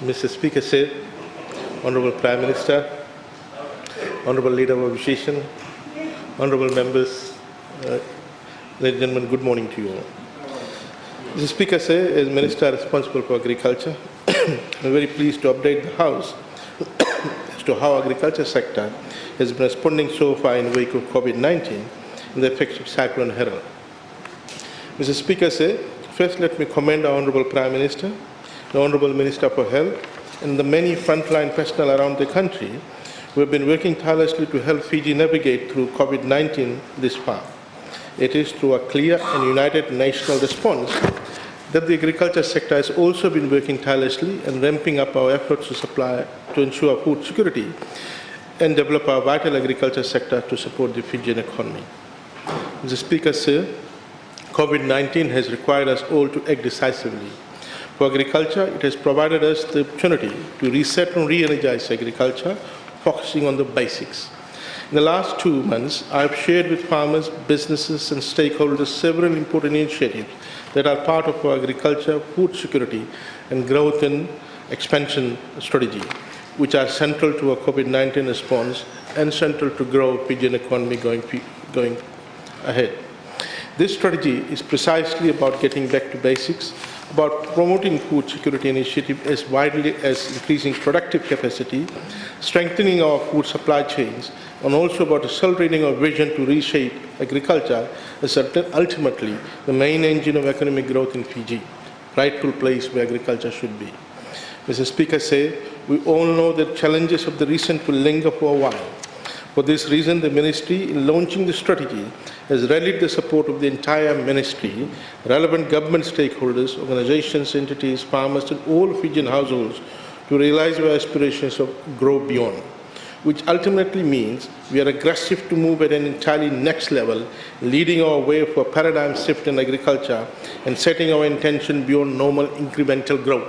Mr. Speaker said, Honorable Prime Minister, Honorable Leader of Opposition, Honorable Members, ladies and gentlemen, good morning to you all. Mr. Speaker said, as Minister responsible for agriculture, I'm very pleased to update the House as to how agriculture sector has been responding so far in the wake of COVID-19 and the effects of Cyclone Herald. Mr. Speaker said, first let me commend our Honorable Prime Minister, the Honorable Minister for Health, and the many frontline personnel around the country who have been working tirelessly to help Fiji navigate through COVID-19 this far. It is through a clear and united national response that the agriculture sector has also been working tirelessly and ramping up our efforts to ensure food security and develop our vital agriculture sector to support the Fijian economy. Mr. Speaker, sir, COVID-19 has required us all to act decisively. For agriculture, it has provided us the opportunity to reset and re-energize agriculture, focusing on the basics. In the last 2 months, I have shared with farmers, businesses and stakeholders several important initiatives that are part of our agriculture, food security and growth and expansion strategy, which are central to our COVID-19 response and central to grow Fijian economy going ahead. This strategy is precisely about getting back to basics, about promoting food security initiative as widely as increasing productive capacity, strengthening our food supply chains, and also about accelerating our vision to reshape agriculture as ultimately the main engine of economic growth in Fiji, rightful place where agriculture should be. Mr. Speaker said, we all know that challenges of the recent will linger for a while. For this reason, the Ministry, in launching the strategy, has rallied the support of the entire Ministry, relevant government stakeholders, organizations, entities, farmers, and all Fijian households to realize our aspirations of grow beyond, which ultimately means we are aggressive to move at an entirely next level, leading our way for a paradigm shift in agriculture and setting our intention beyond normal incremental growth.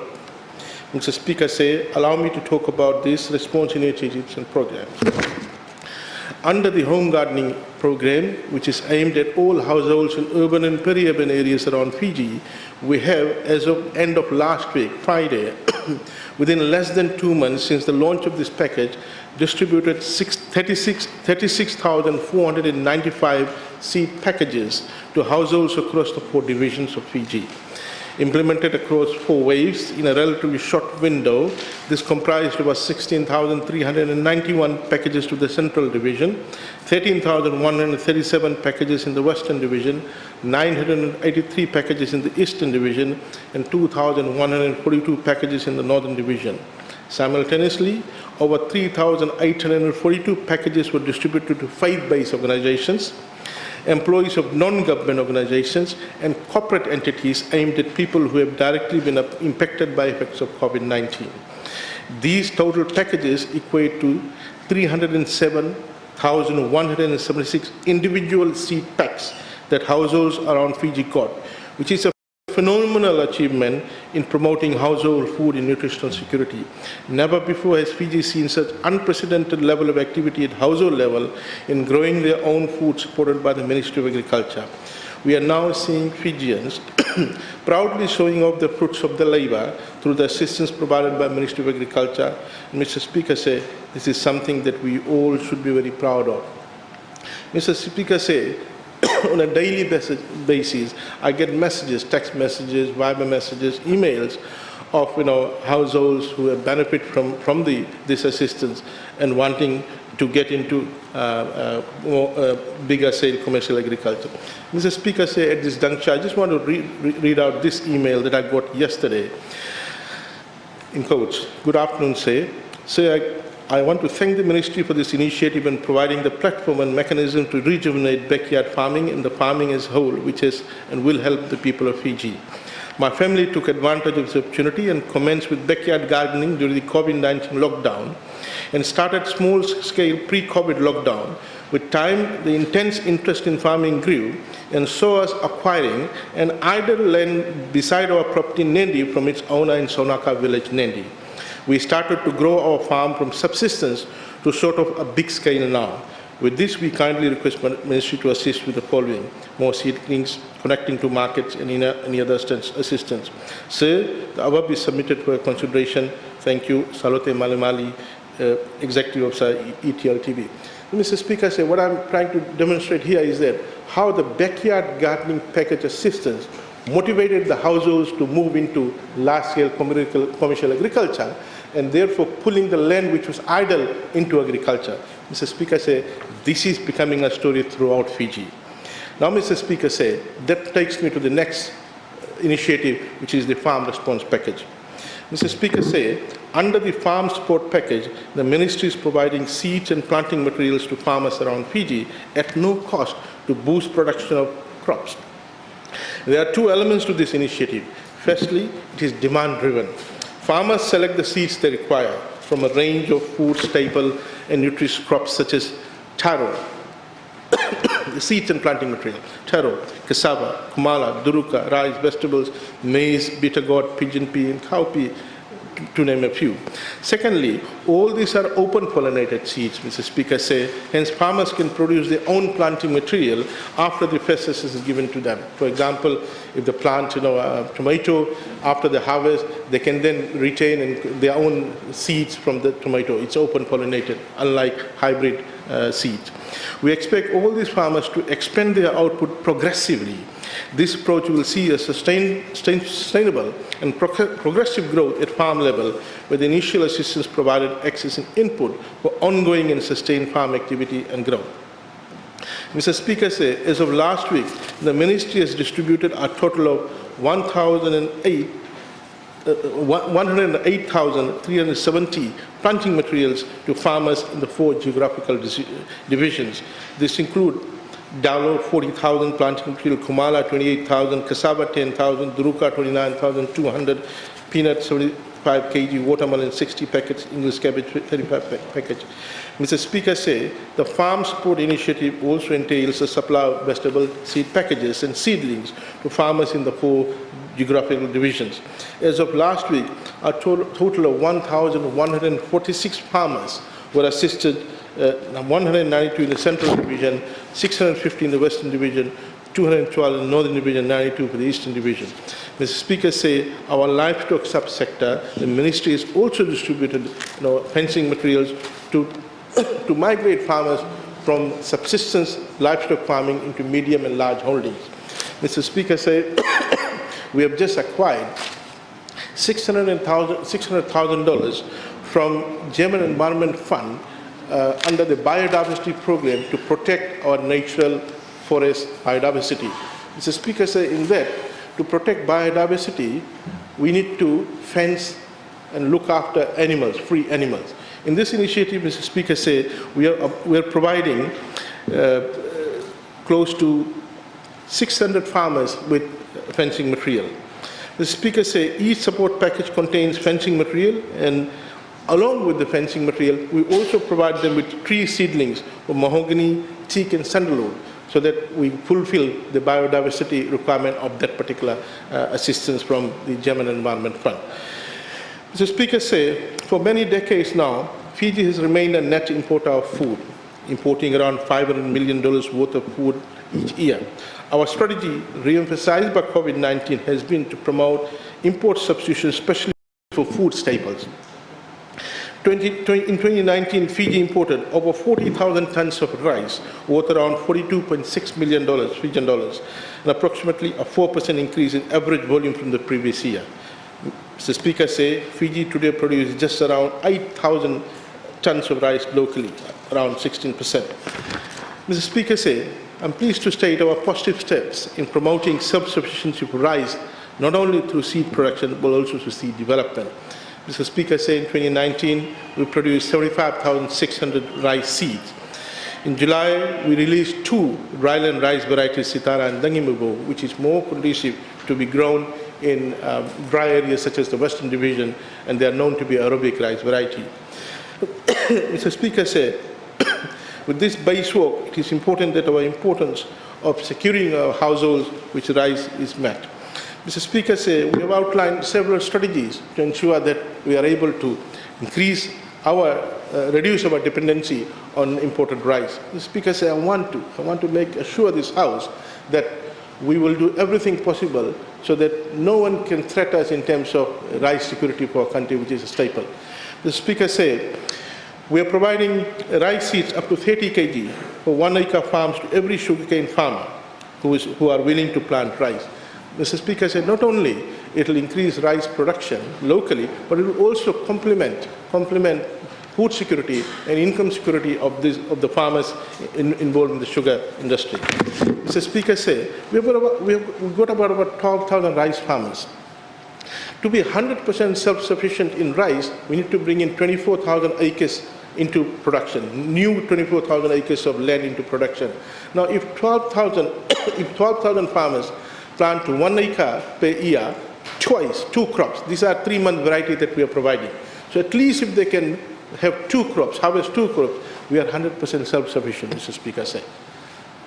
Mr. Speaker, allow me to talk about these response initiatives and programs. Under the home gardening program, which is aimed at all households in urban and peri-urban areas around Fiji, we have, as of end of last week, Friday, within less than 2 months since the launch of this package, distributed 36,495 seed packages to households across the 4 divisions of Fiji. Implemented across 4 waves in a relatively short window, this comprised about 16,391 packages to the Central Division, 13,137 packages in the Western Division, 983 packages in the Eastern Division, and 2,142 packages in the Northern Division. Simultaneously, over 3,842 packages were distributed to faith-based organizations, employees of non-government organizations, and corporate entities aimed at people who have directly been impacted by effects of COVID-19. These total packages equate to 307,176 individual seed packs that households around Fiji got, which is a phenomenal achievement in promoting household food and nutritional security. Never before has Fiji seen such unprecedented level of activity at household level in growing their own food supported by the Ministry of Agriculture. We are now seeing Fijians proudly showing off the fruits of their labor through the assistance provided by the Ministry of Agriculture. And Mr. Speaker said, this is something that we all should be very proud of. Mr. Speaker said, on a daily basis, I get messages, text messages, Viber messages, emails of households who have benefit from this assistance and wanting to get into bigger scale commercial agriculture. Mr. Speaker, at this juncture, I just want to read out this email that I got yesterday. In quotes, good afternoon, I want to thank the Ministry for this initiative and providing the platform and mechanism to rejuvenate backyard farming and the farming as a whole, which is and will help the people of Fiji. My family took advantage of this opportunity and commenced with backyard gardening during the COVID-19 lockdown and started small-scale pre-COVID lockdown. With time, the intense interest in farming grew and saw us acquiring an idle land beside our property, Nendi, from its owner in Sonaka village, Nendi. We started to grow our farm from subsistence to sort of a big scale now. With this, we kindly request Ministry to assist with the following: more seedlings, connecting to markets, and any other assistance. Sir, the above is submitted for consideration. Thank you. Salote Malimali, Executive Officer, ETL TV. Mr. Speaker, what I'm trying to demonstrate here is that how the backyard gardening package assistance motivated the households to move into large-scale commercial agriculture, and therefore pulling the land which was idle into agriculture. Mr. Speaker, this is becoming a story throughout Fiji. Now, Mr. Speaker, that takes me to the next initiative, which is the Farm Response Package. Mr. Speaker, under the Farm Support Package, the Ministry is providing seeds and planting materials to farmers around Fiji at no cost to boost production of crops. There are two elements to this initiative. Firstly, it is demand-driven. Farmers select the seeds they require from a range of food, staple, and nutritious crops such as taro, the seeds and planting material, taro, cassava, kumala, duruka, rice, vegetables, maize, bitter gourd, pigeon pea, and cowpea, to name a few. Secondly, all these are open pollinated seeds, Mr. Speaker, hence farmers can produce their own planting material after the first assistance is given to them. For example, if they plant tomato, after the harvest, they can then retain their own seeds from the tomato. It's open pollinated, unlike hybrid seeds. We expect all these farmers to expand their output progressively. This approach will see a sustainable and progressive growth at farm level, where the initial assistance provided access and input for ongoing and sustained farm activity and growth. Mr. Speaker, as of last week, the Ministry has distributed a total of 108,370 planting materials to farmers in the 4 geographical divisions. This includes Dalo 40,000 planting material, Kumala 28,000, Cassava 10,000, Duruka 29,200, peanut 75 kg, watermelon 60 packets, English cabbage 35 packets. Mr. Speaker, the Farm Support Initiative also entails the supply of vegetable seed packages and seedlings to farmers in the 4 geographical divisions. As of last week, a total of 1,146 farmers were assisted, 192 in the Central Division, 650 in the Western Division, 212 in the Northern Division, 92 for the Eastern Division. Mr. Speaker, our livestock subsector, the Ministry has also distributed fencing materials to migrate farmers from subsistence livestock farming into medium and large holdings. Mr. Speaker, we have just acquired $600,000 from German Environment Fund under the Biodiversity program to protect our natural forest biodiversity. Mr. Speaker, in that, to protect biodiversity, we need to fence and look after animals, free animals. In this initiative, Mr. Speaker, we are providing close to 600 farmers with fencing material. The Speaker each support package contains fencing material, and along with the fencing material, we also provide them with tree seedlings for mahogany, teak, and sandalwood, so that we fulfill the biodiversity requirement of that particular assistance from the German Environment Fund. Mr. Speaker, for many decades now, Fiji has remained a net importer of food, importing around $500 million worth of food each year. Our strategy, re-emphasized by COVID-19, has been to promote import substitution, especially for food staples. In 2019, Fiji imported over 40,000 tons of rice, worth around $42.6 million Fijian dollars, and approximately a 4% increase in average volume from the previous year. Mr. Speaker, Fiji today produces just around 8,000 tons of rice locally, around 16%. Mr. Speaker, I'm pleased to state our positive steps in promoting self-sufficiency for rice, not only through seed production, but also through seed development. Mr. Speaker, in 2019, we produced 75,600 rice seeds. In July, we released 2 dryland rice varieties, Sitara and Dangimubo, which is more conducive to be grown in dry areas such as the Western Division, and they are known to be Arabic rice variety. Mr. Speaker, with this base work, it is important that our importance of securing our households with rice is met. Mr. Speaker, we have outlined several strategies to ensure that we are able to increase reduce our dependency on imported rice. The Speaker said, I want to make assure this House that we will do everything possible so that no one can threaten us in terms of rice security for our country, which is a staple. The Speaker said, we are providing rice seeds up to 30 kg for 1 acre farms to every sugarcane farmer who are willing to plant rice. Mr. Speaker said not only it will increase rice production locally, but it will also complement food security and income security of the farmers involved in the sugar industry. Mr. Speaker said we've got about 12,000 rice farmers. To be 100% self-sufficient in rice, we need to bring in 24,000 acres into production, new 24,000 acres of land into production. Now, if 12,000 farmers plant to 1 acre per year, twice, 2 crops, these are 3-month variety that we are providing. So at least if they can have 2 crops, harvest 2 crops, we are 100% self-sufficient, Mr. Speaker said.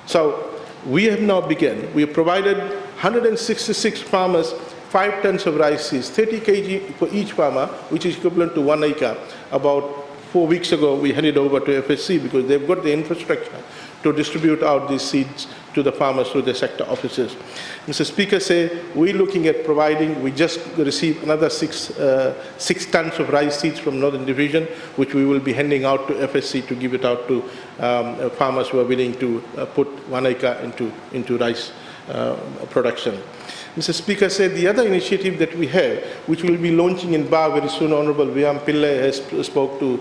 So we have now begun. We have provided 166 farmers 5 tons of rice seeds, 30 kg for each farmer, which is equivalent to 1 acre. About 4 weeks ago, we handed over to FSC because they've got the infrastructure to distribute out these seeds to the farmers through the sector offices. Mr. Speaker said, we're looking at providing, we just received another 6 tons of rice seeds from Northern Division, which we will be handing out to FSC to give it out to farmers who are willing to put 1 acre into rice production. Mr. Speaker said the other initiative that we have, which we will be launching in Ba very soon, Honourable Vyam Pillai has spoke to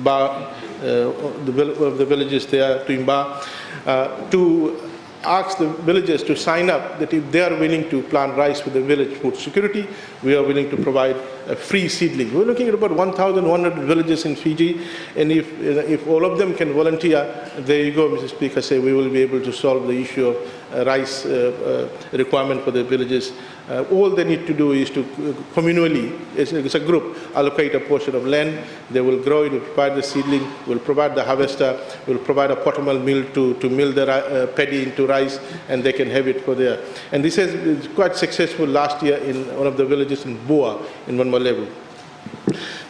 Ba, the villages there, to Imba, to ask the villagers to sign up that if they are willing to plant rice for the village food security, we are willing to provide a free seedling. We're looking at about 1,100 villages in Fiji, and if all of them can volunteer, there you go, Mr. Speaker, say we will be able to solve the issue of rice requirement for the villages. All they need to do is to communally, as a group, allocate a portion of land. They will grow it, will provide the seedling, will provide the harvester, will provide a potable mill to mill the paddy into rice, and they can have it for their. And this has been quite successful last year in one of the villages in Boa, in Wanmalevu.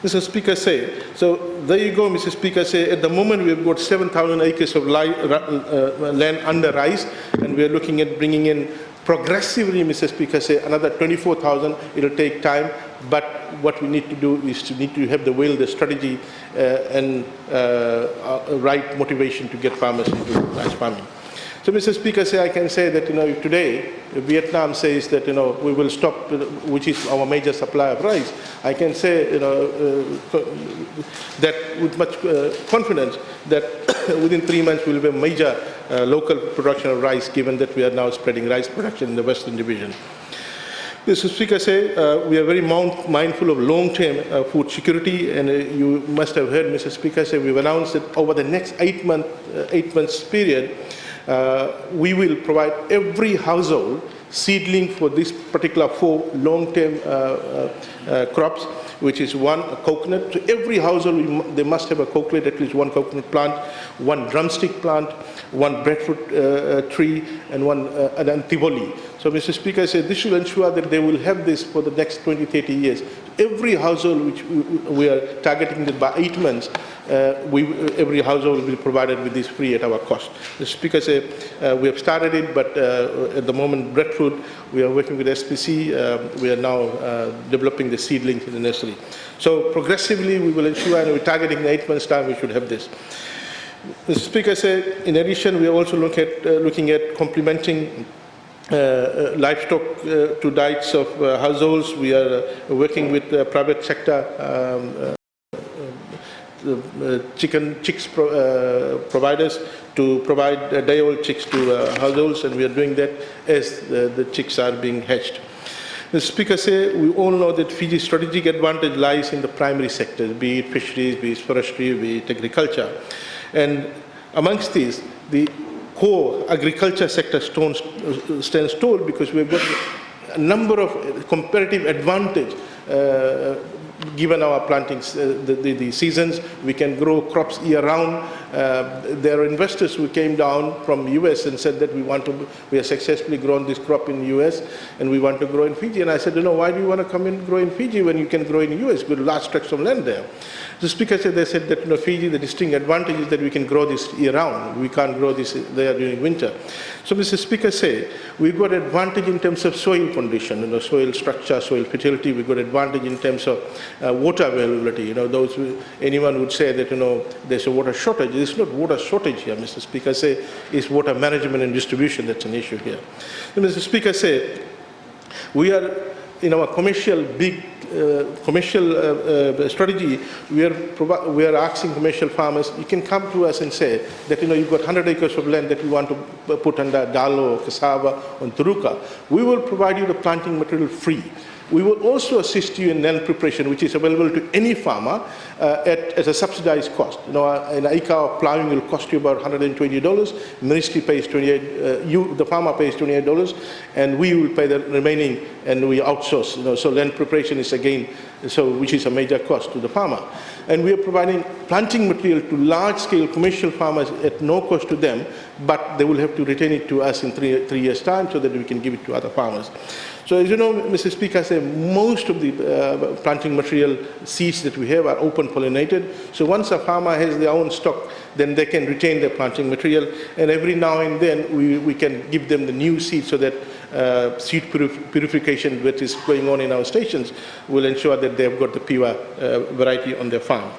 Mr. Speaker say, so there you go, Mr. Speaker say, at the moment we've got 7,000 acres of land under rice, and we're looking at bringing in progressively, Mr. Speaker say, another 24,000. It'll take time, but what we need to do is to have the will, the strategy, and right motivation to get farmers into rice farming. So, Mr. Speaker, I can say that, if today Vietnam says that, we will stop, which is our major supply of rice, I can say, that with much confidence that within 3 months we will have a major local production of rice, given that we are now spreading rice production in the Western Division. Mr. Speaker, we are very mindful of long-term food security, and you must have heard, Mr. Speaker, we've announced that over the next 8 months period, we will provide every household seedling for this particular 4 long-term crops, which is 1, a coconut. So every household, they must have a coconut, at least 1 coconut plant, 1 drumstick plant, 1 breadfruit tree, and 1 an tivoli. So, Mr. Speaker, this will ensure that they will have this for the next 20-30 years. Every household, which we are targeting that by 8 months, every household will be provided with this free at our cost. The Speaker said we have started it, but at the moment, breadfruit, we are working with SPC. We are now developing the seedlings in the nursery. So progressively, we will ensure, and we're targeting in 8 months' time, we should have this. The Speaker said, in addition, we are also looking at complementing livestock to diets of households. We are working with the private sector chicks providers to provide day-old chicks to households, and we are doing that as the chicks are being hatched. The Speaker said, we all know that Fiji's strategic advantage lies in the primary sectors, be it fisheries, be it forestry, be it agriculture. And amongst these, the core agriculture sector stands tall because we've got a number of comparative advantage given our plantings, the seasons. We can grow crops year-round. there are investors who came down from US and said that we have successfully grown this crop in US and we want to grow in Fiji. And I said, why do you want to come and grow in Fiji when you can grow in US with large tracts of land there? The speaker said, they said that Fiji, the distinct advantage is that we can grow this year round. We can't grow this there during winter. So Mr. Speaker said, we've got advantage in terms of soil condition, soil structure, soil fertility. We've got advantage in terms of water availability. Anyone would say that there's a water shortage. There's not water shortage here, Mr. Speaker said. It's water management and distribution that's an issue here. And Mr. Speaker said, we are in our commercial strategy, we are asking commercial farmers, you can come to us and say that you've got 100 acres of land that you want to put under dalo, cassava, or turuka. We will provide you the planting material free. We will also assist you in land preparation, which is available to any farmer at a subsidized cost. An acre of plowing will cost you about $120. Ministry pays $28. The farmer pays $28, and we will pay the remaining, and we outsource. So land preparation is again, which is a major cost to the farmer. And we are providing planting material to large-scale commercial farmers at no cost to them, but they will have to retain it to us in three years' time so that we can give it to other farmers. So as you know, Mr. Speaker, I say most of the planting material seeds that we have are open pollinated. So once a farmer has their own stock, then they can retain their planting material. And every now and then we can give them the new seed so that seed purification that is going on in our stations will ensure that they've got the pure variety on their farm.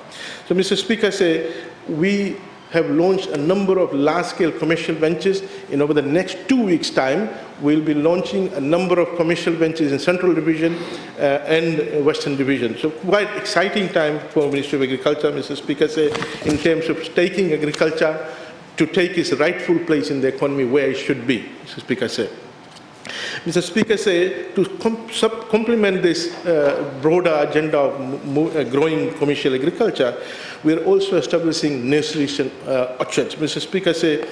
So Mr. Speaker, say we have launched a number of large-scale commercial ventures. Over the next 2 weeks' time, we'll be launching a number of commercial ventures in Central Division and Western Division. So quite exciting time for Ministry of Agriculture, Mr. Speaker, say, in terms of taking agriculture to take its rightful place in the economy where it should be, Mr. Speaker, say. Mr. Speaker, say, to complement this broader agenda of growing commercial agriculture, we are also establishing nurseries and orchards. Mr. Speaker, say,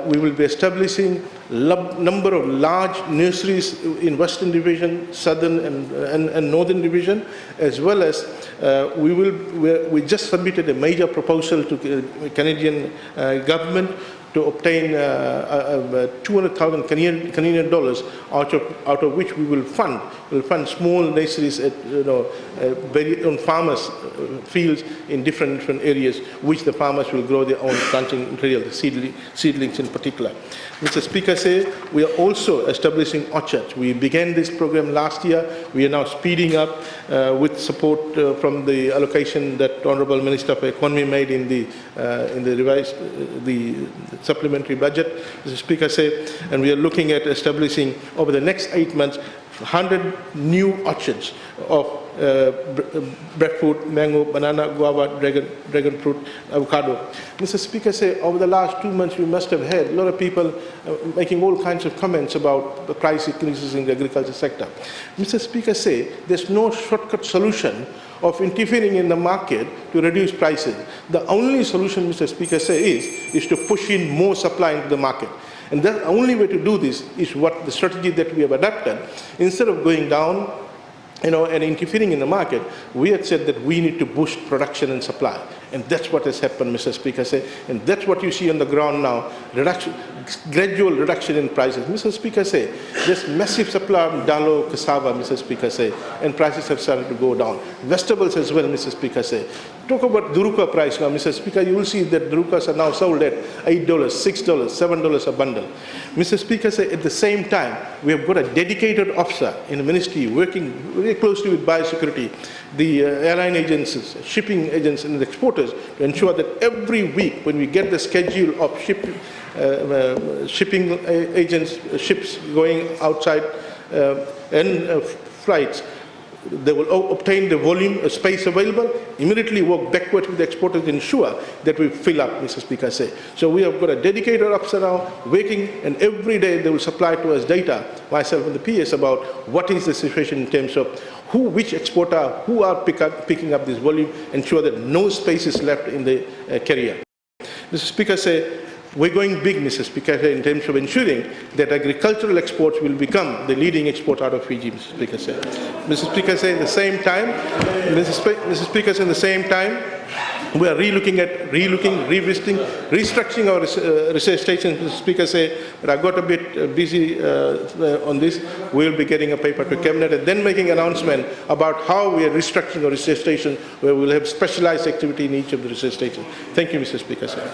we will be establishing a number of large nurseries in Western Division, Southern and Northern Division, as well as we just submitted a major proposal to the Canadian government to obtain 200,000 Canadian dollars, out of which we will fund small nurseries at on farmers' fields in different areas, which the farmers will grow their own planting material, the seedlings in particular. Mr. Speaker, say we are also establishing orchards. We began this program last year. We are now speeding up with support from the allocation that Honourable Minister for Economy made in the revised supplementary budget, Mr. Speaker, say, and we are looking at establishing over the next 8 months 100 new orchards of breadfruit, mango, banana, guava, dragon fruit, avocado. Mr. Speaker, say over the last 2 months we must have had a lot of people making all kinds of comments about the price increases in the agriculture sector. Mr. Speaker, say there's no shortcut solution of interfering in the market to reduce prices. The only solution, Mr. Speaker, say is to push in more supply into the market. And the only way to do this is what the strategy that we have adopted. Instead of going down and interfering in the market, we had said that we need to boost production and supply. And that's what has happened, Mr. Speaker, say, and that's what you see on the ground now, gradual reduction in prices. Mr. Speaker, say, there's massive supply of dalo, cassava, Mr. Speaker, say, and prices have started to go down. Vegetables as well, Mr. Speaker, say. Talk about duruka price now, Mr. Speaker, you will see that durukas are now sold at $8, $6, $7 a bundle. Mr. Speaker, say, at the same time, we have got a dedicated officer in the ministry working very closely with biosecurity, the airline agencies, shipping agents and the exporters to ensure that every week when we get the schedule of shipping agents, ships going outside and flights, they will obtain the volume, space available, immediately work backwards with the exporters to ensure that we fill up, Mr. Speaker, say. So we have got a dedicated officer now working, and every day they will supply to us data, myself and the PS, about what is the situation in terms of which exporter, who are picking up this volume, ensure that no space is left in the carrier. Mr. Speaker, say, we're going big, Mr. Speaker, in terms of ensuring that agricultural exports will become the leading export out of Fiji, Mr. Speaker, say. Mr. Speaker, say, at the same time, Mr. Speaker, say, at the same time, We are revisiting, restructuring our research station. The speaker said, but I got a bit busy on this. We will be getting a paper to Cabinet and then making an announcement about how we are restructuring our research station, where we will have specialized activity in each of the research stations. Thank you, Mr. Speaker, sir.